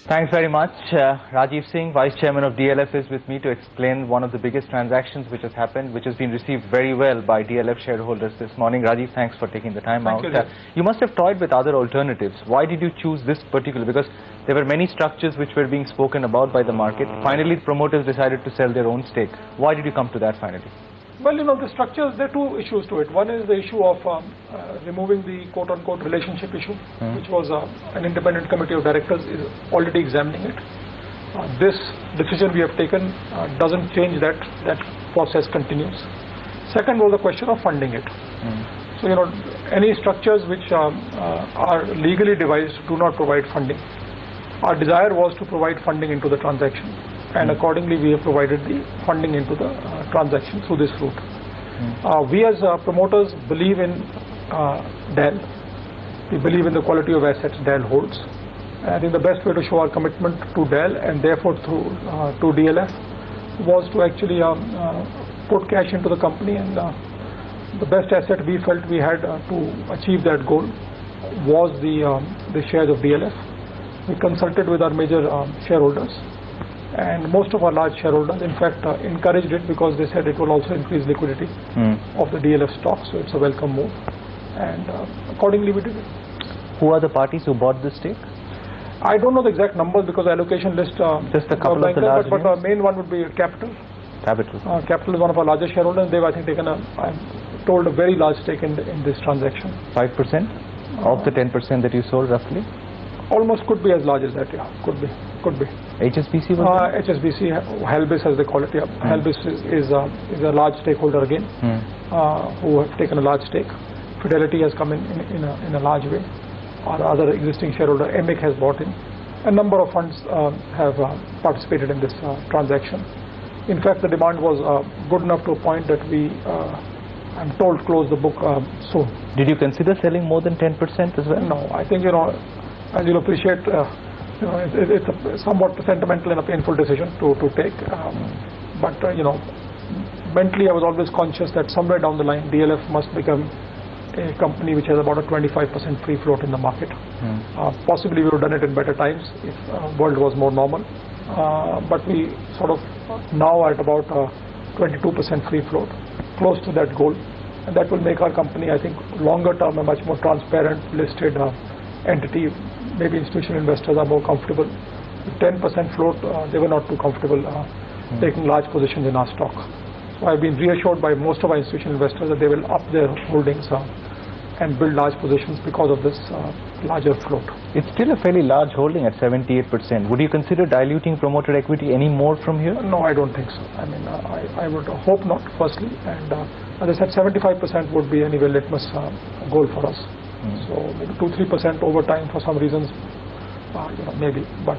Thanks very much. Rajiv Singh, Vice Chairman of DLF, is with me to explain one of the biggest transactions which has happened, which has been received very well by DLF shareholders this morning. Rajiv, thanks for taking the time out. You must have toyed with other alternatives. Why did you choose this particular? Because there were many structures which were being spoken about by the market. Finally, the promoters decided to sell their own stake. Why did you come to that finally? Well, the structures, there are two issues to it. One is the issue of removing the quote-unquote relationship issue, which was an independent committee of directors is already examining it. This decision we have taken doesn't change that. That process continues. Second was the question of funding it. So, any structures which are legally devised do not provide funding. Our desire was to provide funding into the transaction. And accordingly, we have provided the funding into the transaction through this route. We as promoters believe in DEL. We believe in the quality of assets DEL holds. And I think the best way to show our commitment to DEL and therefore to DLF was to actually put cash into the company, and the best asset we felt we had to achieve that goal was the shares of DLF. We consulted with our major shareholders. And most of our large shareholders, in fact, encouraged it because they said it will also increase liquidity of the DLF stock. So it's a welcome move. And accordingly, we did it. Who are the parties who bought this stake? I don't know the exact numbers because the allocation list... Just a couple of the large But the main one would be Capital. Capital is one of our largest shareholders. They've, I think, taken I'm told, a very large stake in this transaction. 5% of the 10% that you sold, roughly? Almost could be as large as that, yeah. Could be. HSBC was HSBC, Helbis as they call it, yeah. Helbis is a large stakeholder again, who have taken a large stake. Fidelity has come in a large way. Our other existing shareholder, EMIC, has bought in. A number of funds have participated in this transaction. In fact, the demand was good enough to a point that we, I'm told, close the book soon. Did you consider selling more than 10% as well? No, I think, as you'll appreciate, it's a somewhat sentimental and a painful decision to take. But mentally I was always conscious that somewhere down the line DLF must become a company which has about a 25% free float in the market. Possibly we would have done it in better times if world was more normal. But we sort of now are at about 22% free float, close to that goal. And that will make our company, I think, longer term a much more transparent, listed entity. Maybe institutional investors are more comfortable. With 10% float, they were not too comfortable taking large positions in our stock. So I've been reassured by most of our institutional investors that they will up their holdings and build large positions because of this larger float. It's still a fairly large holding at 78%. Would you consider diluting promoter equity any more from here? No, I don't think so. I mean, I would hope not, firstly. And as I said, 75% would be anyway litmus goal for us. So maybe 2-3% over time for some reasons, maybe, but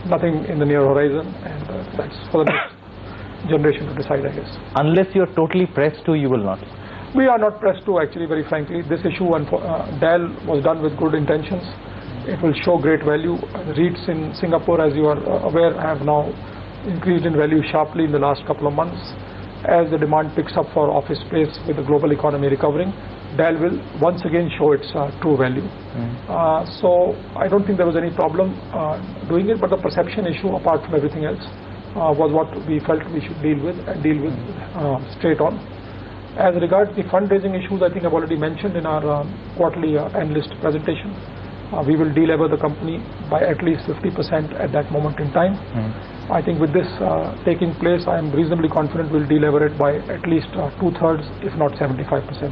nothing in the near horizon, and that's for the next generation to decide, I guess. Unless you're totally pressed to, you will not? We are not pressed to, actually, very frankly. This issue, DEL was done with good intentions. It will show great value. REITs in Singapore, as you are aware, have now increased in value sharply in the last couple of months. As the demand picks up for office space with the global economy recovering, DEL will once again show its true value. So I don't think there was any problem doing it, but the perception issue, apart from everything else, was what we felt we should deal with straight on. As regards the fundraising issues, I think I've already mentioned in our quarterly analyst presentation. We will delever the company by at least 50% at that moment in time. I think with this taking place, I am reasonably confident we'll delever it by at least 2/3, if not 75%.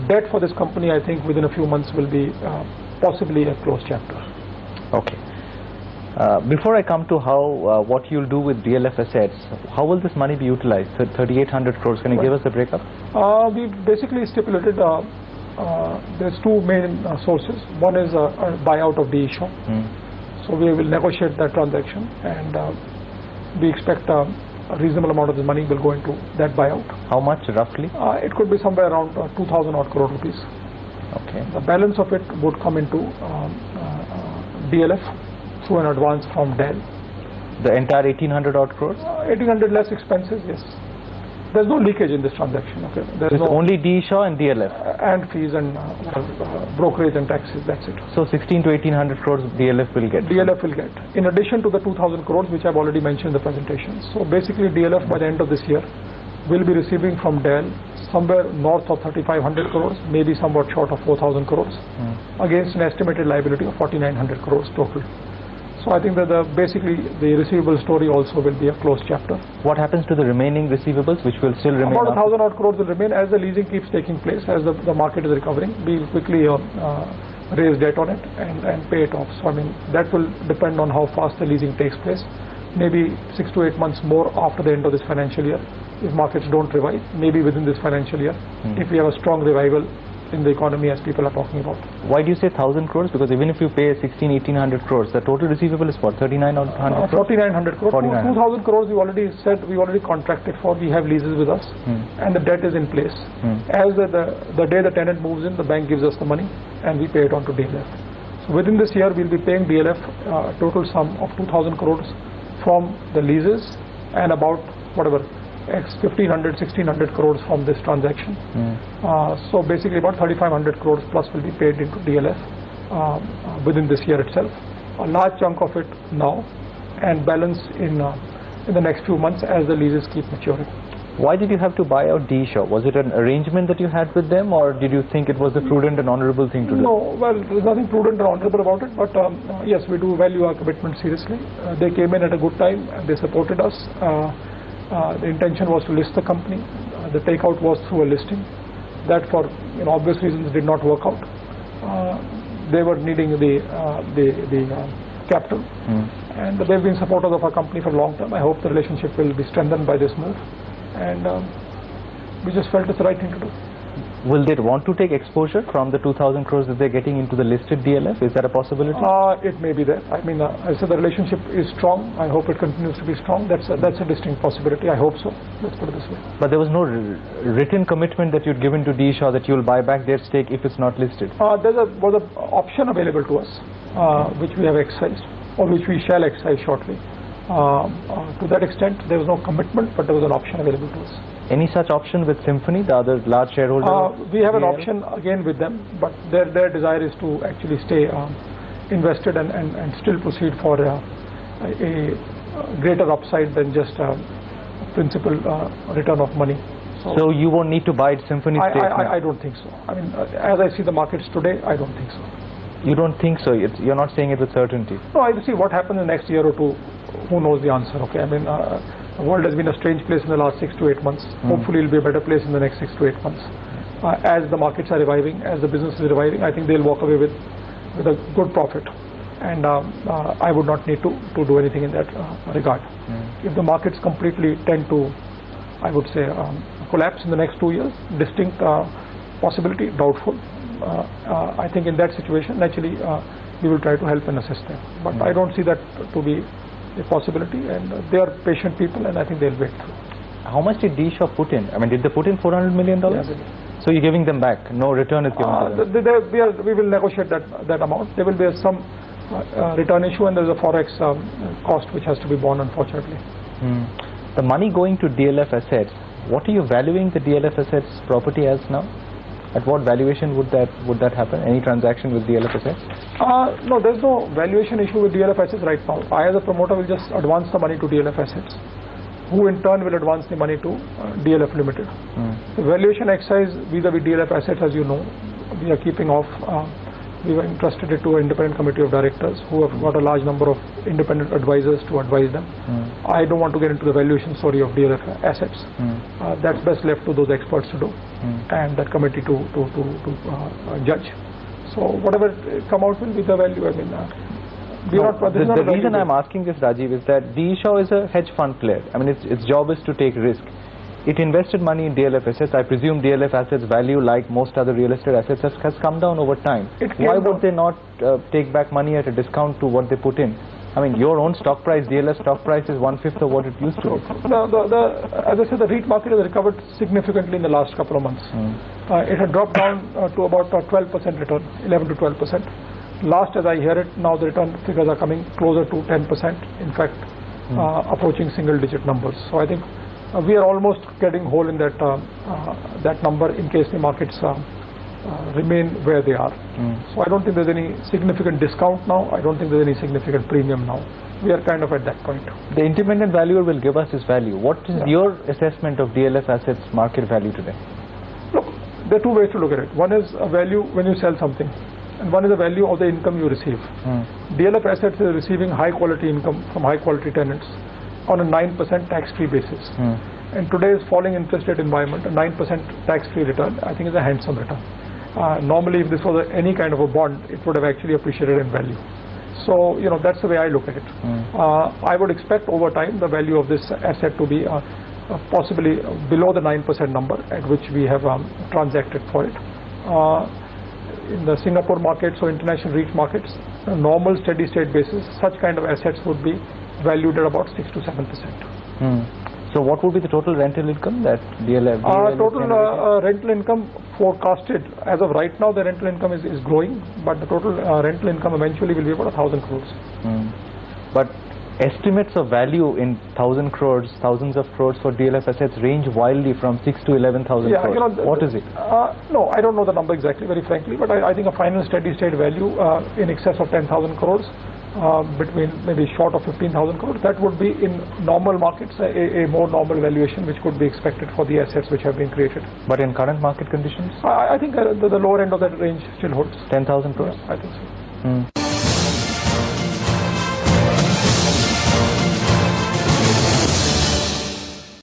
Debt for this company, I think, within a few months will be possibly a closed chapter. Okay. Before I come to what you'll do with DLF assets, how will this money be utilized? 3,800 crores. Can you give us the breakup? We basically stipulated there's two main sources. One is a buyout of the issue. So we will negotiate that transaction, and we expect a reasonable amount of the money will go into that buyout. How much roughly? It could be somewhere around 2,000 odd crore rupees. Okay. The balance of it would come into DLF through an advance from DEL. The entire 1,800 odd crores? 1,800 less expenses, yes. There's no leakage in this transaction. Okay, there's no only D Shaw and DLF and fees and brokerage and taxes. That's it. So 16 to 1800 crores DLF will get. DLF will get, in addition to the 2,000 crores which I've already mentioned in the presentation. So basically, DLF by the end of this year will be receiving from DEL somewhere north of 3,500 crores, maybe somewhat short of 4,000 crores, against an estimated liability of 4,900 crores total. So I think that basically the receivable story also will be a closed chapter. What happens to the remaining receivables, which will still remain? About 1,000 odd crores will remain as the leasing keeps taking place, as the market is recovering. We'll quickly raise debt on it and pay it off. So I mean that will depend on how fast the leasing takes place. Maybe 6 to 8 months more after the end of this financial year, if markets don't revive. Maybe within this financial year, if we have a strong revival in the economy as people are talking about. Why do you say 1,000 crores? Because even if you pay 1,800 crores, the total receivable is what, 3,900 crores? 4,900 crores. 2,000 crores we already said, we already contracted for. We have leases with us, and the debt is in place. As the day the tenant moves in, the bank gives us the money, and we pay it on to DLF. So within this year, we'll be paying DLF a total sum of 2,000 crores from the leases, and about whatever 1,500, 1,600 crores from this transaction. So basically about 3,500 crores plus will be paid into DLF within this year itself. A large chunk of it now, and balance in the next few months as the leases keep maturing. Why did you have to buy out D Shaw? Was it an arrangement that you had with them, or did you think it was a prudent and honorable thing to do? No, well, there's nothing prudent or honorable about it, but yes, we do value our commitment seriously. They came in at a good time and they supported us. The intention was to list the company. The takeout was through a listing. That, for obvious reasons, did not work out. They were needing the capital, and they've been supporters of our company for a long time. I hope the relationship will be strengthened by this move, and we just felt it's the right thing to do. Will they want to take exposure from the 2,000 crores that they're getting into the listed DLF? Is that a possibility? It may be there. I mean, I said the relationship is strong. I hope it continues to be strong. That's a distinct possibility. I hope so. Let's put it this way. But there was no written commitment that you'd given to D Shaw that you'll buy back their stake if it's not listed. There was an option available to us, which we have exercised, or which we shall exercise shortly. To that extent, there was no commitment, but there was an option available to us. Any such option with Symphony, the other large shareholder? We have an option again with them, but their desire is to actually stay invested and still proceed for a greater upside than just principal return of money. So you won't need to buy Symphony stake? I don't think so. I mean, as I see the markets today, I don't think so. You don't think so? You're not saying it with certainty? No, I see what happens in the next year or two. Who knows the answer? Okay, I mean, the world has been a strange place in the last 6 to 8 months. Hopefully, it'll be a better place in the next 6 to 8 months. As the markets are reviving, as the business is reviving, I think they'll walk away with a good profit. And I would not need to do anything in that regard. If the markets completely tend to, I would say, collapse in the next 2 years, distinct possibility, doubtful. I think in that situation, naturally, we will try to help and assist them. But I don't see that to be a possibility, and they are patient people, and I think they'll wait through. How much did D Shaw put in? I mean, did they put in $400 million? Yes. So you're giving them back? No return is given to them? We will negotiate that amount. There will be some return issue, and there's a forex cost which has to be borne, unfortunately. The money going to DLF assets, what are you valuing the DLF assets property as now? At what valuation would that happen? Any transaction with DLF assets? No, there's no valuation issue with DLF assets right now. I, as a promoter, will just advance the money to DLF assets, who in turn will advance the money to DLF Limited. The valuation exercise vis-a-vis DLF assets, as you know, we are keeping off. We were entrusted it to an independent committee of directors who have got a large number of independent advisors to advise them. I don't want to get into the valuation story of DLF assets. That's best left to those experts to do, and that committee to judge. So whatever come out will be the value. I mean, the reason I'm asking this, Rajiv, is that D Shaw is a hedge fund player. I mean, its job is to take risk. It invested money in DLF assets. I presume DLF assets value, like most other real estate assets, has come down over time. Why would they not take back money at a discount to what they put in? I mean, your own stock price, DLF stock price, is 1/5 of what it used to be. As I said, the REIT market has recovered significantly in the last couple of months. It had dropped down to about 12% return, 11 to 12%. Last, as I hear it, now the return figures are coming closer to 10%. In fact, approaching single-digit numbers. So I think we are almost getting whole in that that number in case the markets remain where they are. So I don't think there's any significant discount now. I don't think there's any significant premium now. We are kind of at that point. The independent valuer will give us his value. What is your assessment of DLF assets market value today? Look, there are two ways to look at it. One is a value when you sell something, and one is a value of the income you receive. DLF assets is receiving high quality income from high quality tenants on a 9% tax-free basis. In today's falling interest rate environment, a 9% tax-free return, I think, is a handsome return. Normally, if this was any kind of a bond, it would have actually appreciated in value. So, that's the way I look at it. I would expect over time the value of this asset to be possibly below the 9% number at which we have transacted for it. In the Singapore markets or international REIT markets, a normal steady state basis, such kind of assets would be valued at about 6 to 7%. So what would be the total rental income that DLF? Total rental income forecasted as of right now, the rental income is growing, but the total rental income eventually will be about 1,000 crores. But estimates of value in 1,000 crores, thousands of crores for DLF assets range wildly from 6 to 11,000 crores. What is it? No, I don't know the number exactly, very frankly, but I think a final steady state value in excess of 10,000 crores. Between maybe short of 15,000 crores, that would be in normal markets a more normal valuation which could be expected for the assets which have been created. But in current market conditions? I think the lower end of that range still holds. 10,000 crores? Yeah, I think so.